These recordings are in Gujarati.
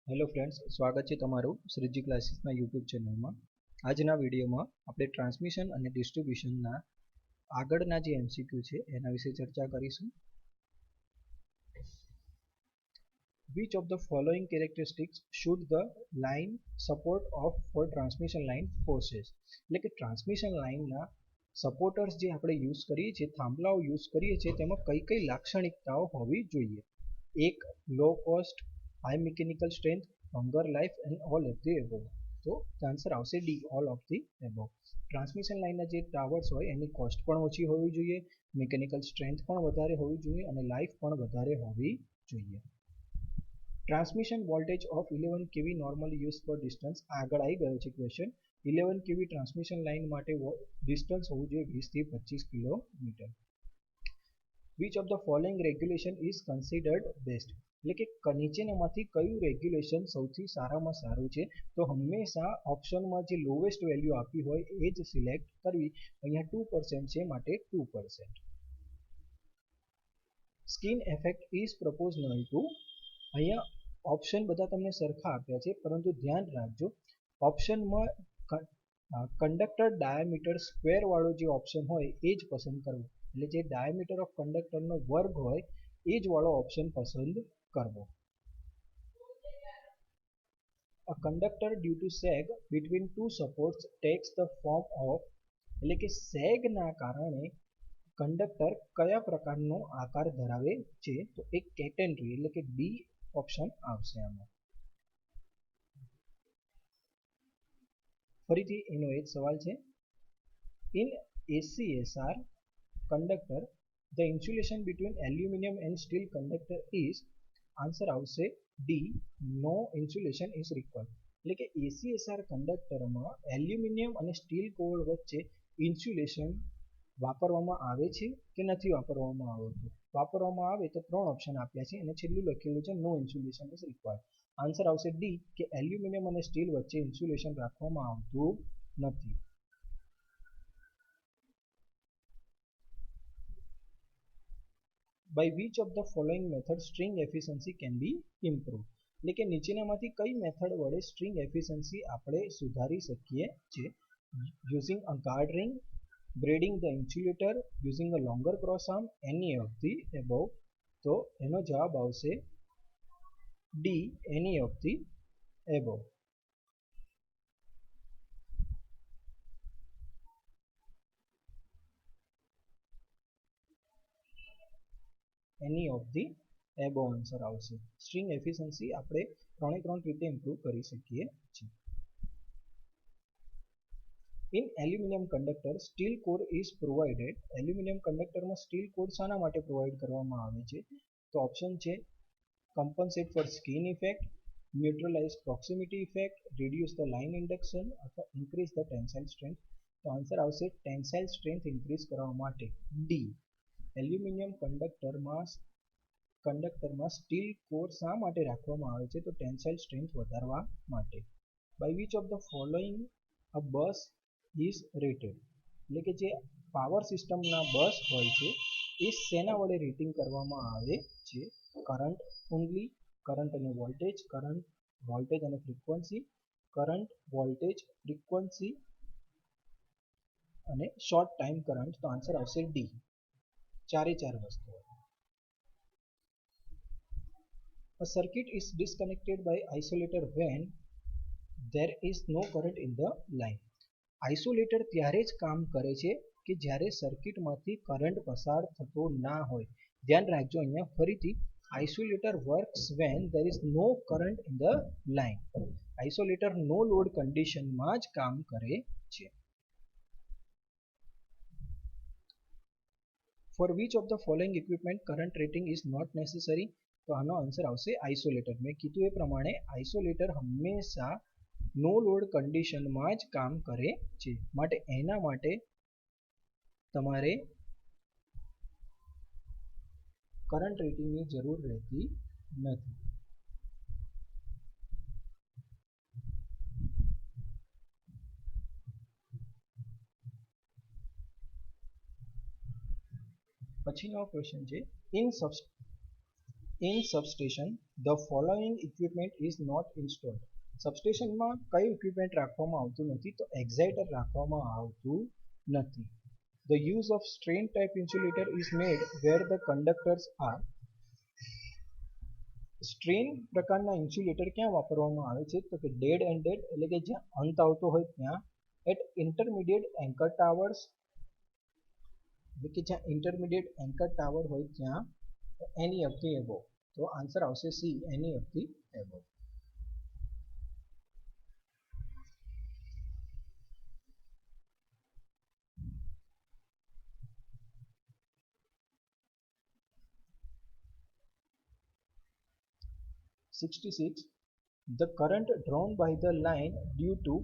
હેલો ફ્રેન્ડ્સ, સ્વાગત છે તમારું શ્રીજી ક્લાસીસના યુટ્યુબ ચેનલમાં. આજના વિડીયોમાં આપણે ટ્રાન્સમિશન અને ડિસ્ટ્રીબ્યુશનના આગળના જે એમસીક્યુ છે એના વિશે ચર્ચા કરીશું. Which of the following characteristics should the line support of for transmission line possess? એટલે કે ટ્રાન્સમિશન લાઇનના સપોર્ટર્સ જે આપણે યુઝ કરીએ છીએ, થાંભલાઓ યુઝ કરીએ છીએ, તેમાં કઈ કઈ લાક્ષણિકતાઓ હોવી જોઈએ? એક, low cost, high mechanical strength, longer life and all of the above. તો આન્સર આવશે D, all of the above. Transmission લાઇનના જે ટાવર્સ હોય એની કોસ્ટ પણ ઓછી હોવી જોઈએ, મિકેનિકલ સ્ટ્રેન્થ પણ વધારે હોવી જોઈએ અને લાઈફ પણ વધારે હોવી જોઈએ. Transmission voltage of 11 kV normally use for distance, આગળ આવી ગયો છે ક્વેશ્ચન. 11 kV ટ્રાન્સમિશન લાઇન માટે ડિસ્ટન્સ હોવું જોઈએ 20 થી 25 kilometre. Which of the following regulation is considered best? એટલે કે નીચેનામાંથી કયું રેગ્યુલેશન સૌથી સારામાં સારું છે? તો હંમેશા ઓપ્શનમાં જે લોવેસ્ટ વેલ્યુ આપી હોય એ જ સિલેક્ટ કરવી. અહીંયા 2% છે માટે 2%. સ્કિન એફેક્ટ ઇઝ પ્રપોઝનલ ટુ, અહીંયા ઓપ્શન બધા તમને સરખા આપ્યા છે, પરંતુ ધ્યાન રાખજો ઓપ્શનમાં કંડક્ટર ડાયામીટર સ્ક્વેર વાળો જે ઓપ્શન હોય એ જ પસંદ કરવો. એટલે જે ડાયામીટર ઓફ કંડક્ટરનો વર્ગ હોય એ જ વાળો ઓપ્શન પસંદ કરવો. A conductor due to sag between two supports takes the form of, એટલે કે સેગના કારણે કંડક્ટર કયા પ્રકારનો આકાર ધરાવે છે? તો એક કેટેનરી, એટલે કે ડી ઓપ્શન આવશે આમાં. ફરીથી એનો એક સવાલ છે. In ACSR conductor the insulation between aluminum and steel conductor is, answer આવશે D, no insulation is required. એટલે કે ACSR કંડક્ટરમાં એલ્યુમિનિયમ અને સ્ટીલ કોર વચ્ચે ઇન્સ્યુલેશન વાપરવામાં આવે છે કે નથી વાપરવામાં આવતું? વાપરવામાં આવે તો 3 ઓપ્શન આપ્યા છે અને છેલ્લું લખેલું છે નો ઇન્સ્યુલેશન ઇઝ રિક્વાયર્ડ. આન્સર આવશે ડી, કે એલ્યુમિનિયમ અને સ્ટીલ વચ્ચે ઇન્સ્યુલેશન રાખવામાં આવતું નથી. By which of the following method string efficiency can be improved? એટલે કે નીચેનામાંથી કઈ મેથડ વડે સ્ટ્રિંગ એફિશિયન્સી આપણે સુધારી શકીએ છીએ? Using a guard ring, braiding the insulator, using a longer cross arm, any of the above. તો એનો જવાબ આવશે D, any of the above. Any of above એબો આન્સર આવશે. સ્ટ્રિંગ એફિશિયન્સી આપણે 3 રીતે ઇમ્પ્રૂવ કરી શકીએ છીએ. In aluminium conductor steel core is provided, aluminium કંડક્ટરમાં સ્ટીલ કોર શાના માટે પ્રોવાઈડ કરવામાં આવે છે? તો ઓપ્શન છે compensate for skin effect, neutralise proximity effect, reduce the line induction અથવા ઇન્ક્રીઝ ધ ટેન્સાઇલ સ્ટ્રેન્થ. તો આન્સર આવશે ટેન્સાઇલ સ્ટ્રેન્થ ઇન્ક્રીઝ કરવા માટે ડી. એલ્યુમિનિયમ કંડક્ટરમાં સ્ટીલ કોર શા માટે રાખવામાં આવે છે? તો ટેન્સાઇલ સ્ટ્રેન્થ વધારવા માટે. By which of the following a bus is rated? એટલે કે જે પાવર સિસ્ટમના બસ હોય છે એ શેના વડે રેટિંગ કરવામાં આવે છે? કરંટ ઓન્લી, કરંટ અને વોલ્ટેજ અને ફ્રીક્વન્સી, કરંટ વોલ્ટેજ ફ્રીક્વન્સી અને શોર્ટ ટાઈમ કરંટ. તો આન્સર આવશે ડી, 4 વસ્તુઓ. A circuit is disconnected by isolator when there is no current in the line. Isolator ત્યારે જ કામ કરે છે કે જ્યારે સર્કિટમાંથી કરંટ પસાર થતો ના હોય. ધ્યાન રાખજો અહીંયા ફરીથી, isolator works when there is no current in the line. Isolator no load કન્ડિશનમાં જ કામ કરે છે. For which of the following equipment current rating is not necessary? તો આનો આન્સર આવશે આઇસોલેટર. મેં કીધું એ પ્રમાણે આઇસોલેટર હંમેશા નો લોડ કન્ડિશનમાં જ કામ કરે છે, માટે એના માટે તમારે કરંટ રેટિંગની જરૂર રહેતી નથી. પછીનો ક્વેશ્ચન છે, in In substation, the following equipment is not installed. સબસ્ટેશનમાં કયું ઇક્વિપમેન્ટ રાખવામાં આવતું નથી? તો એક્સાઇટર રાખવામાં આવતું નથી. The use of strain type insulator is made where the conductors are. Strain પ્રકારના ઇન્સ્યુલેટર ક્યાં વાપરવામાં આવે છે? તો કે ડેડ એન્ડેડ એટલે કે જ્યાં અંત આવતો હોય ત્યાં, એટ ઇન્ટરમીડિયેટ એન્કર ટાવર્સ એટલે કે જ્યાં ઇન્ટરમીડિયેટ એન્કર ટાવર હોય ત્યાં, એની ઓફ ધી એબોવ. તો આન્સર આવશે C, any of the above. The current drawn by the line due to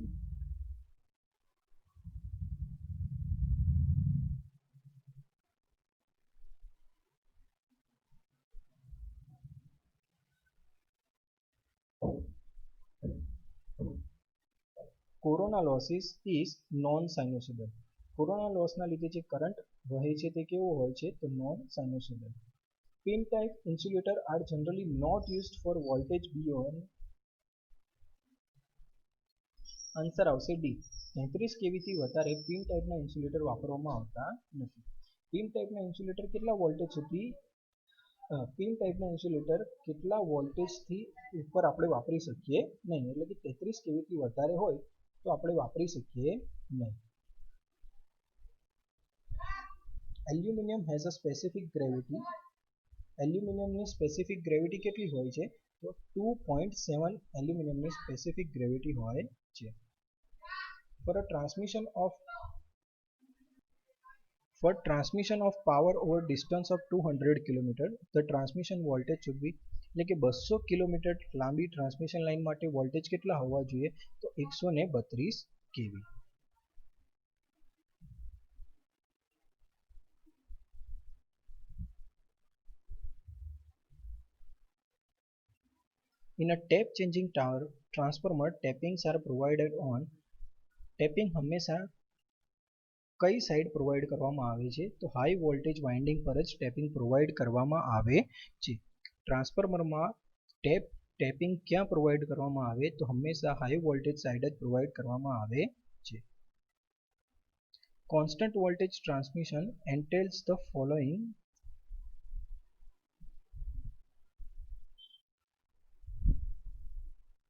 corona losses is non sinusoidal. Corona લોસના લીધે જે કરંટ વહે છે તે કેવો હોય છે? તો non sinusoidal. Pin type insulator are generally not used for voltage beyond. Answer આવશે ડી, 33 kV થી વધારે પિન ટાઈપના ઇન્સ્યુલેટર વાપરવામાં આવતા નથી. પિન ટાઈપના ઇન્સ્યુલેટર કેટલા વોલ્ટેજ સુધી પિન ટાઈપના ઇન્સ્યુલેટર કેટલા વોલ્ટેજથી ઉપર આપણે વાપરી શકીએ નહીં, એટલે કે 33 kV થી વધારે હોય તો આપણે વાપરી શકીએ નહીં. Aluminium has a specific gravity. એલ્યુમિનિયમની સ્પેસિફિક ગ્રેવિટી કેટલી હોય છે? તો 2.7 એલ્યુમિનિયમની સ્પેસિફિક ગ્રેવિટી હોય છે. For transmission of power over distance of 200 km, the transmission voltage should be, એટલે કે 200 કિલોમીટર લાંબી ટ્રાન્સમિશન લાઇન માટે વોલ્ટેજ કેટલા હોવા જોઈએ? તો 132 kV. In a tap changing tower transformer, tappings are provided on. Tapping હંમેશા કઈ સાઈડ પ્રોવાઈડ કરવામાં આવે છે? તો હાઈ વોલ્ટેજ વાઇન્ડિંગ પર જ ટેપિંગ પ્રોવાઈડ કરવામાં આવે છે. ટ્રાન્સફોર્મરમાં ટેપિંગ ક્યાં પ્રોવાઈડ કરવામાં આવે? તો હંમેશા હાઈ વોલ્ટેજ સાઈડ જ પ્રોવાઈડ કરવામાં આવે છે. Constant voltage transmission entails the following.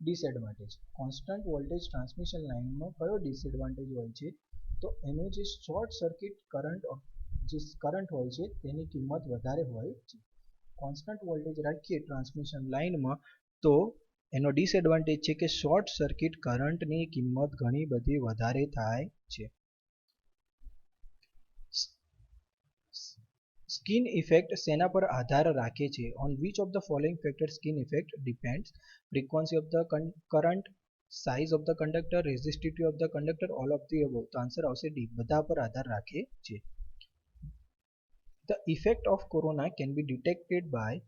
Disadvantage. Constant voltage transmission લાઇનમાં કયો ડિસએડવાન્ટેજ હોય છે? તો એનો જે શોર્ટ સર્કિટ કરંટ હોય છે તેની કિંમત વધારે હોય છે. કોન્સ્ટન્ટ વોલ્ટેજ રાખીએ ટ્રાન્સમિશન લાઇનમાં તો એનો ડિસએડવાન્ટેજ છે કે શોર્ટ સર્કિટ કરંટની કિંમત ઘણી બધી વધારે થાય છે. સ્કિન ઇફેક્ટ શેના પર આધાર રાખે છે? On which of the following factor skin effect depends? Frequency of the current, size of the conductor, resistivity of the conductor, all of the above. તો આન્સર આવશે ડી, બધા પર આધાર રાખે છે. The effect of corona can be detected by.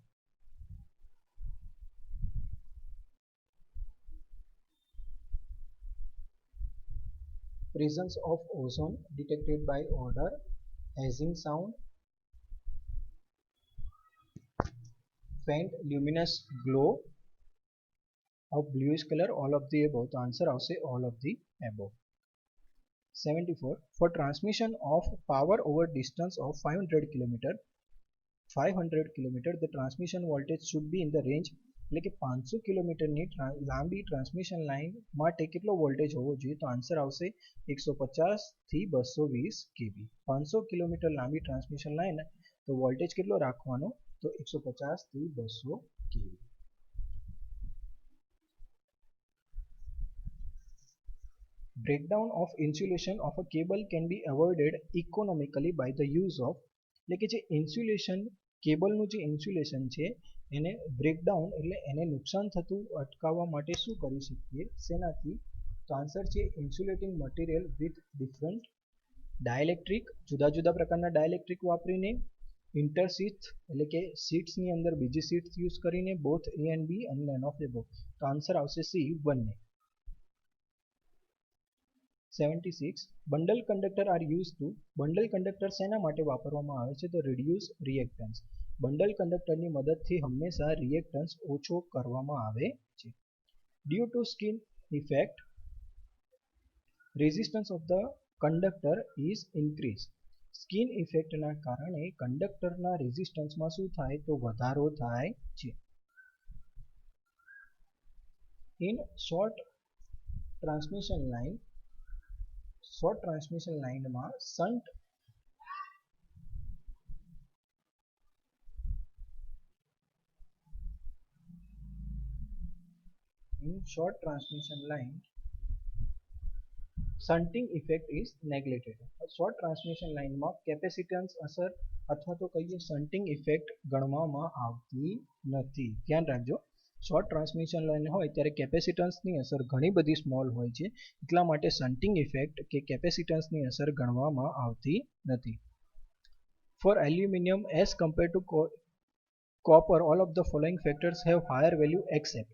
presence of ozone detected by odor, hazing sound, faint luminous glow of bluish color, all of the above. The answer આવશે all of the above. 74. For transmission of power over distance of 500 km, the transmission voltage should be in the range, એટલે કે 500 કિલોમીટરની લાંબી ટ્રાન્સમિશન લાઇન માટે કેટલો વોલ્ટેજ હોવો જોઈએ? તો આન્સર આવશે 150 થી 220 kV. 500 કિલોમીટર લાંબી ટ્રાન્સમિશન લાઇન તો વોલ્ટેજ કેટલો રાખવાનો? તો 150 થી 200 kV. Breakdown of insulation of a cable can be avoided economically by the use of, એટલે કે જે ઇન્સ્યુલેશન કેબલનું જે ઇન્સ્યુલેશન છે એને બ્રેકડાઉન એટલે એને નુકસાન થતું અટકાવવા માટે શું કરી શકીએ? શેનાથી? તો આન્સર છે insulating material with different dielectric, જુદા જુદા પ્રકારના ડાયલેક્ટ્રિક વાપરીને, ઇન્ટરસીટ્સ એટલે કે સીટ્સની અંદર બીજી સીટ્સ યુઝ કરીને, બોથ એ એન્ડ બી અને નન ઓફ ધ અબોવ. તો આન્સર આવશે સી, બંને. 76. Bundle conductor are use to. Bundle conductor શેના માટે વાપરવામાં આવે છે? તો રિડ્યુસ રિએક્ટન્સ બંડલ કંડક્ટરની મદદથી હંમેશા રિએક્ટન્સ ઓછો કરવામાં આવે છે. Due to skin effect resistance of the conductor is increase. Skin ઇફેક્ટના કારણે કંડક્ટરના રેઝિસ્ટન્સમાં શું થાય તો વધારો થાય છે. ઇન શોર્ટ ટ્રાન્સમિશન લાઇનમાં shunt shunting effect is neglected. Short transmission લાઇનમાં કેપેસિટન્સ અસર અથવા તો કહીએ શન્ટિંગ ઇફેક્ટ ગણવામાં આવતી નથી. ધ્યાન રાખજો, શોર્ટ ટ્રાન્સમિશન લાઇન હોય ત્યારે કેપેસિટન્સની અસર ઘણી બધી સ્મોલ હોય છે, એટલા માટે શન્ટિંગ ઇફેક્ટ કે કેપેસિટન્સની અસર ગણવામાં આવતી નથી. For aluminium as compare to copper all of the following factors have higher value except.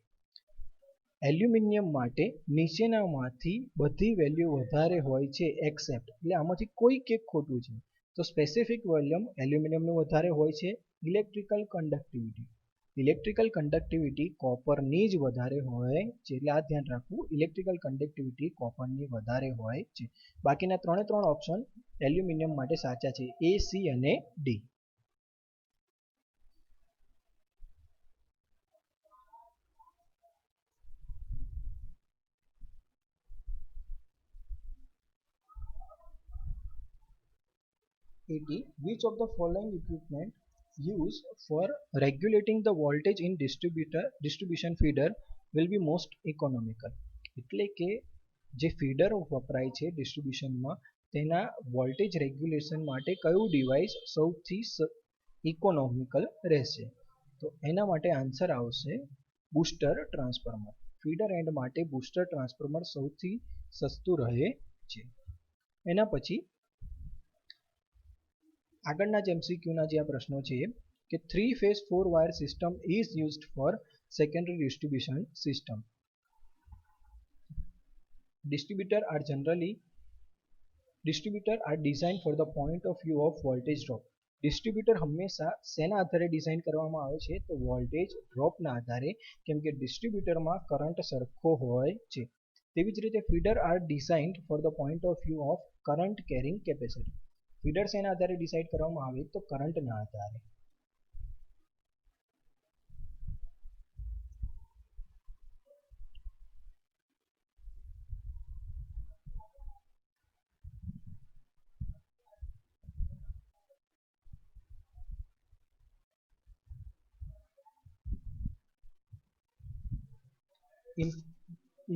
Aluminium માટે નીચેનામાંથી બધી વેલ્યુ વધારે હોય છે એક્સેપ્ટ, એટલે આમાંથી કોઈ કેક ખોટું છે. તો સ્પેસિફિક વોલ્યુમ એલ્યુમિનિયમનું વધારે હોય છે. ઇલેક્ટ્રિકલ કન્ડક્ટિવિટી કોપરની જ વધારે હોય છે, એટલે આ ધ્યાન રાખવું, ઇલેક્ટ્રિકલ કન્ડક્ટિવિટી કોપરની વધારે હોય છે. બાકીના ત્રણ ઓપ્શન એલ્યુમિનિયમ માટે સાચા છે, એ, સી અને D. Which of the following equipment used for regulating the voltage in distribution feeder will be most economical? એટલે કે જે ફીડર વપરાય છે ડિસ્ટ્રીબ્યુશનમાં તેના વોલ્ટેજ રેગ્યુલેશન માટે કયું ડિવાઇસ સૌથી ઇકોનોમિકલ રહેશે? તો એના માટે આન્સર આવશે બૂસ્ટર ટ્રાન્સફોર્મર. ફીડર એન્ડ માટે બૂસ્ટર ટ્રાન્સફોર્મર સૌથી સસ્તું રહે છે. એના પછી આગળના જ એમસીક્યુના જે આ પ્રશ્નો છે કે 3 phase 4 wire system is used for secondary distribution system. Distributor are designed for the point of view of voltage drop. Distributor હંમેશા શેના આધારે ડિઝાઇન કરવામાં આવે છે તો વોલ્ટેજ ડ્રોપના આધારે, કેમ કે ડિસ્ટ્રીબ્યુટરમાં કરંટ સરખો હોય છે. તેવી જ રીતે feeder are designed for the point of view of current carrying capacity. Feeder શેના આધારે ડિસાઇડ કરવામાં આવે તો કરંટના આધારે.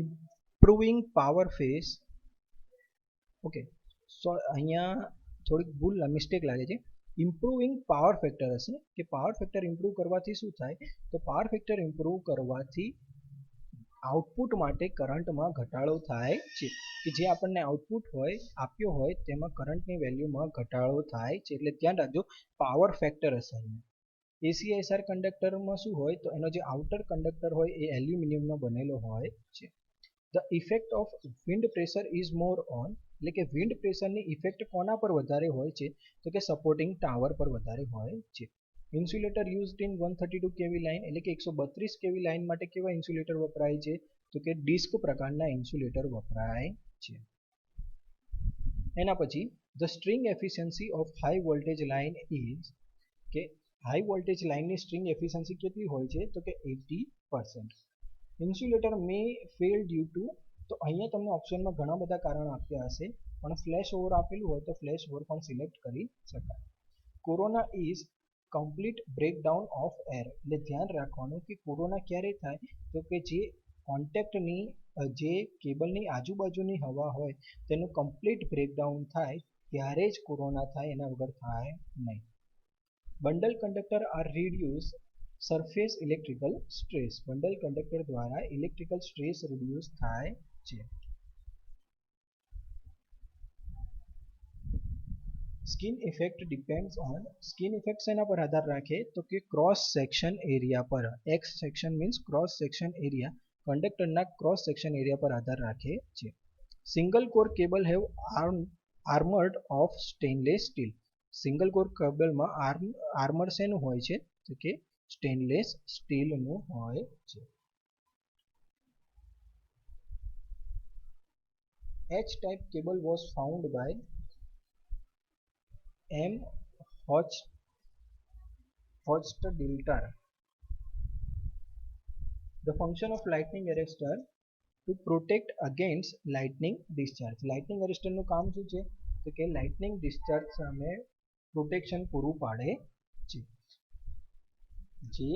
Improving power phase. Okay, so અહીંયા થોડીક ભૂલ મિસ્ટેક લાગે છે. ઇમ્પ્રુવિંગ પાવર ફેક્ટર હશે કે પાવર ફેક્ટર ઇમ્પ્રૂવ કરવાથી શું થાય તો પાવર ફેક્ટર ઇમ્પ્રૂવ કરવાથી આઉટપુટ માટે કરંટમાં ઘટાડો થાય છે, કે જે આપણને આઉટપુટ હોય આપ્યો હોય તેમાં કરંટની વેલ્યુમાં ઘટાડો થાય છે. એટલે ધ્યાન રાખજો, પાવર ફેક્ટર હશે અહીંયા. એસીઆઈએસઆર કંડક્ટરમાં શું હોય તો એનો જે આઉટર કંડક્ટર હોય એ એલ્યુમિનિયમનો બનેલો હોય છે. The effect of wind pressure is more on, એટલે કે વિન્ડ પ્રેશરની ઇફેક્ટ કોના પર વધારે હોય છે તો કે સપોર્ટિંગ ટાવર પર વધારે હોય છે. ઇન્સ્યુલેટર યુઝડ ઇન 132 કેવી લાઇન, એટલે કે 132 કેવી લાઇન માટે કેવા ઇન્સ્યુલેટર વપરાય છે તો કે ડિસ્ક પ્રકારના ઇન્સ્યુલેટર વપરાય છે. એના પછી the string efficiency of high voltage line is, કે હાઈ વોલ્ટેજ લાઇનની સ્ટ્રિંગ એફિશિયન્સી કેટલી હોય છે તો કે 80%. Insulator may fail due to, તો અહીંયા તમને ઓપ્શનમાં ઘણા બધા કારણ આપ્યા હશે, પણ ફ્લેશ ઓવર આપેલું હોય તો ફ્લેશ ઓવર પણ સિલેક્ટ કરી શકાય. Corona is complete breakdown of air, એટલે ધ્યાન રાખવાનું કે કોરોના ક્યારે થાય તો કે જે કોન્ટેક્ટની જે કેબલની આજુબાજુની હવા હોય તેનું કમ્પ્લીટ બ્રેકડાઉન થાય ત્યારે જ કોરોના થાય, એના વગર થાય નહીં. Bundle conductor are reduce surface electrical stress, bundle conductor દ્વારા ઇલેક્ટ્રિકલ સ્ટ્રેસ રિડ્યુસ થાય છે. Skin effect depends on, skin effect શેના પર આધાર રાખે તો કે ક્રોસ સેક્શન એરિયા પર. X section means cross section area, કંડક્ટરના ક્રોસ સેક્શન એરિયા પર આધાર રાખે છે. Single core cable have armoured of stainless steel, single core કેબલમાં આર્મર શેનું હોય છે તો કે સ્ટેનલેસ સ્ટીલનું હોય છે. H-type cable was found by M. Hochstetler. The function of lightning arrestor to protect against lightning discharge. Lightning arrestor નું કામ શું છે તો કે lightning discharge સામે પ્રોટેક્શન પૂરું પાડે છે. જે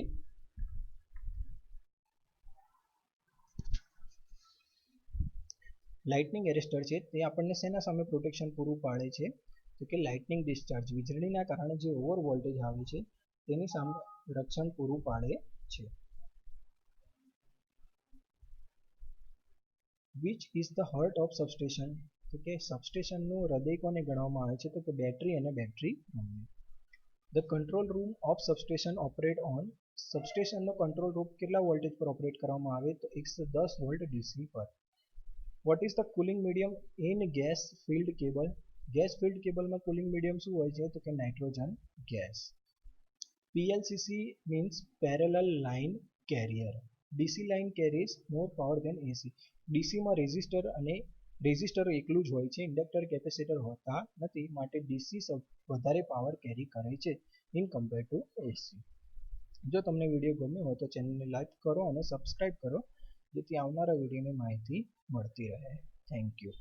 લાઇટનિંગ એરેસ્ટર છે તે આપણને શેના સામે પ્રોટેક્શન પૂરું પાડે છે તો કે લાઇટનિંગ ડિસ્ચાર્જ વીજળીના કારણે જે ઓવર વોલ્ટેજ આવે છે તેની સામે રક્ષણ પૂરું પાડે છે. Which is the heart of substation તો કે સબસ્ટેશનનું હૃદય કોને ગણવામાં આવે છે તો કે બેટરી અને બેટરી રૂમને. The control room of substation operate on સબસ્ટેશનનો કંટ્રોલ રૂમ કેટલા વોલ્ટેજ પર ઓપરેટ કરવામાં આવે તો 110 વોલ્ટ ડીસી પર. What is the cooling medium in gas filled cable gas filled કેબલમાં કુલિંગ મીડિયમ શું હોય છે તો કે nitrogen gas. PLCC means parallel line carrier. DC line carries more power than AC. ડીસીમાં રેઝિસ્ટર એકલું જ હોય છે, ઇન્ડક્ટર કેપેસિટર હોતા નથી, માટે ડીસી વધારે પાવર કેરી કરે છે ઇન કમ્પેર ટુ એસી. જો તમને વિડીયો ગમ્યો હોય તો ચેનલને લાઈક કરો અને સબસ્ક્રાઇબ કરો જેથી આવનારા વિડીયોની માહિતી મળતી રહે. Thank you.